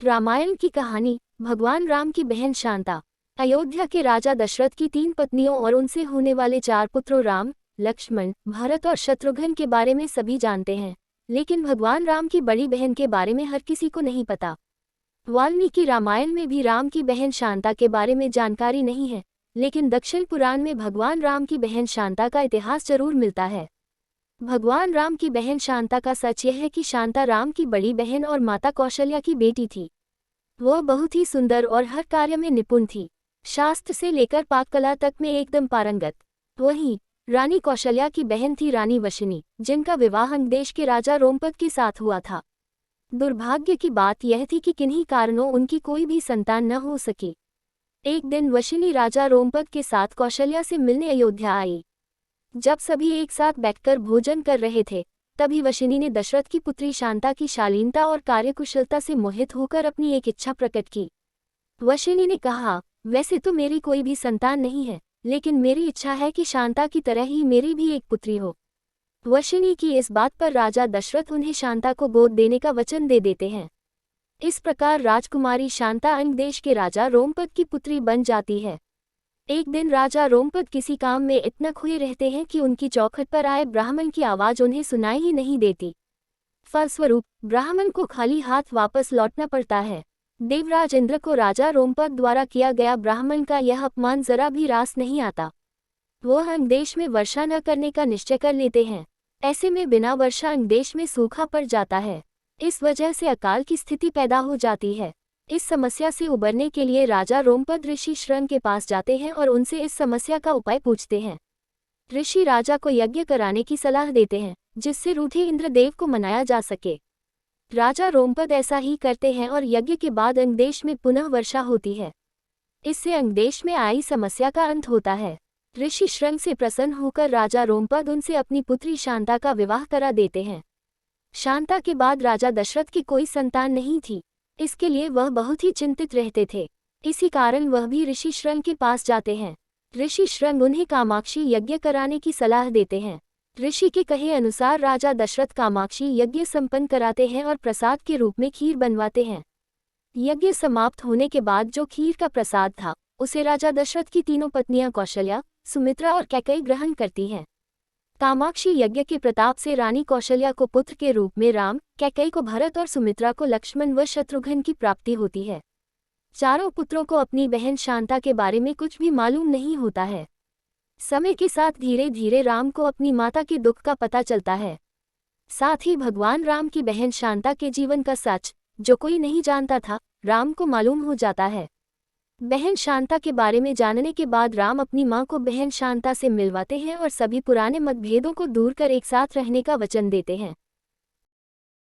रामायण की कहानी। भगवान राम की बहन शांता। अयोध्या के राजा दशरथ की 3 पत्नियों और उनसे होने वाले 4 पुत्रों राम, लक्ष्मण, भरत और शत्रुघ्न के बारे में सभी जानते हैं, लेकिन भगवान राम की बड़ी बहन के बारे में हर किसी को नहीं पता। वाल्मीकि रामायण में भी राम की बहन शांता के बारे में जानकारी नहीं है, लेकिन दक्षिण पुराण में भगवान राम की बहन शांता का इतिहास जरूर मिलता है। भगवान राम की बहन शांता का सच यह है कि शांता राम की बड़ी बहन और माता कौशल्या की बेटी थी। वह बहुत ही सुंदर और हर कार्य में निपुण थी, शास्त्र से लेकर पाक कला तक में एकदम पारंगत। वहीं रानी कौशल्या की बहन थी रानी वशिनी, जिनका विवाह अंगदेश के राजा रोमपद के साथ हुआ था। दुर्भाग्य की बात यह थी कि किन्हीं कारणों उनकी कोई भी संतान न हो सकी। एक दिन वशिनी राजा रोमपद के साथ कौशल्या से मिलने अयोध्या आई। जब सभी एक साथ बैठकर भोजन कर रहे थे, तभी वशिनी ने दशरथ की पुत्री शांता की शालीनता और कार्यकुशलता से मोहित होकर अपनी एक इच्छा प्रकट की। वशिनी ने कहा, वैसे तो मेरी कोई भी संतान नहीं है, लेकिन मेरी इच्छा है कि शांता की तरह ही मेरी भी एक पुत्री हो। वशिनी की इस बात पर राजा दशरथ उन्हें शांता को गोद देने का वचन दे देते हैं। इस प्रकार राजकुमारी शांता अंगदेश के राजा रोमपद की पुत्री बन जाती है। एक दिन राजा रोमपद किसी काम में इतना खोए रहते हैं कि उनकी चौखट पर आए ब्राह्मण की आवाज उन्हें सुनाई ही नहीं देती। फलस्वरूप ब्राह्मण को खाली हाथ वापस लौटना पड़ता है। देवराज इंद्र को राजा रोमपद द्वारा किया गया ब्राह्मण का यह अपमान जरा भी रास नहीं आता। वह अंगदेश में वर्षा न करने का निश्चय कर लेते हैं। ऐसे में बिना वर्षा अंगदेश में सूखा पड़ जाता है। इस वजह से अकाल की स्थिति पैदा हो जाती है। इस समस्या से उबरने के लिए राजा रोमपद ऋषि श्रंग के पास जाते हैं और उनसे इस समस्या का उपाय पूछते हैं। ऋषि राजा को यज्ञ कराने की सलाह देते हैं, जिससे रूठे इंद्रदेव को मनाया जा सके। राजा रोमपद ऐसा ही करते हैं और यज्ञ के बाद अंगदेश में पुनः वर्षा होती है। इससे अंगदेश में आई समस्या का अंत होता है। ऋषि श्रंग से प्रसन्न होकर राजा रोमपद उनसे अपनी पुत्री शांता का विवाह करा देते हैं। शांता के बाद राजा दशरथ की कोई संतान नहीं थी, इसके लिए वह बहुत ही चिंतित रहते थे। इसी कारण वह भी ऋषि श्रंग के पास जाते हैं। ऋषि श्रंग उन्हें कामाक्षी यज्ञ कराने की सलाह देते हैं। ऋषि के कहे अनुसार राजा दशरथ कामाक्षी यज्ञ संपन्न कराते हैं और प्रसाद के रूप में खीर बनवाते हैं। यज्ञ समाप्त होने के बाद जो खीर का प्रसाद था, उसे राजा दशरथ की तीनों पत्नियां कौशल्या, सुमित्रा और कैकेयी ग्रहण करती हैं। कामाक्षी यज्ञ के प्रताप से रानी कौशल्या को पुत्र के रूप में राम, कैकेयी को भरत और सुमित्रा को लक्ष्मण व शत्रुघ्न की प्राप्ति होती है। चारों पुत्रों को अपनी बहन शांता के बारे में कुछ भी मालूम नहीं होता है। समय के साथ धीरे धीरे राम को अपनी माता के दुख का पता चलता है। साथ ही भगवान राम की बहन शांता के जीवन का सच, जो कोई नहीं जानता था, राम को मालूम हो जाता है। बहन शांता के बारे में जानने के बाद राम अपनी मां को बहन शांता से मिलवाते हैं और सभी पुराने मतभेदों को दूर कर एक साथ रहने का वचन देते हैं।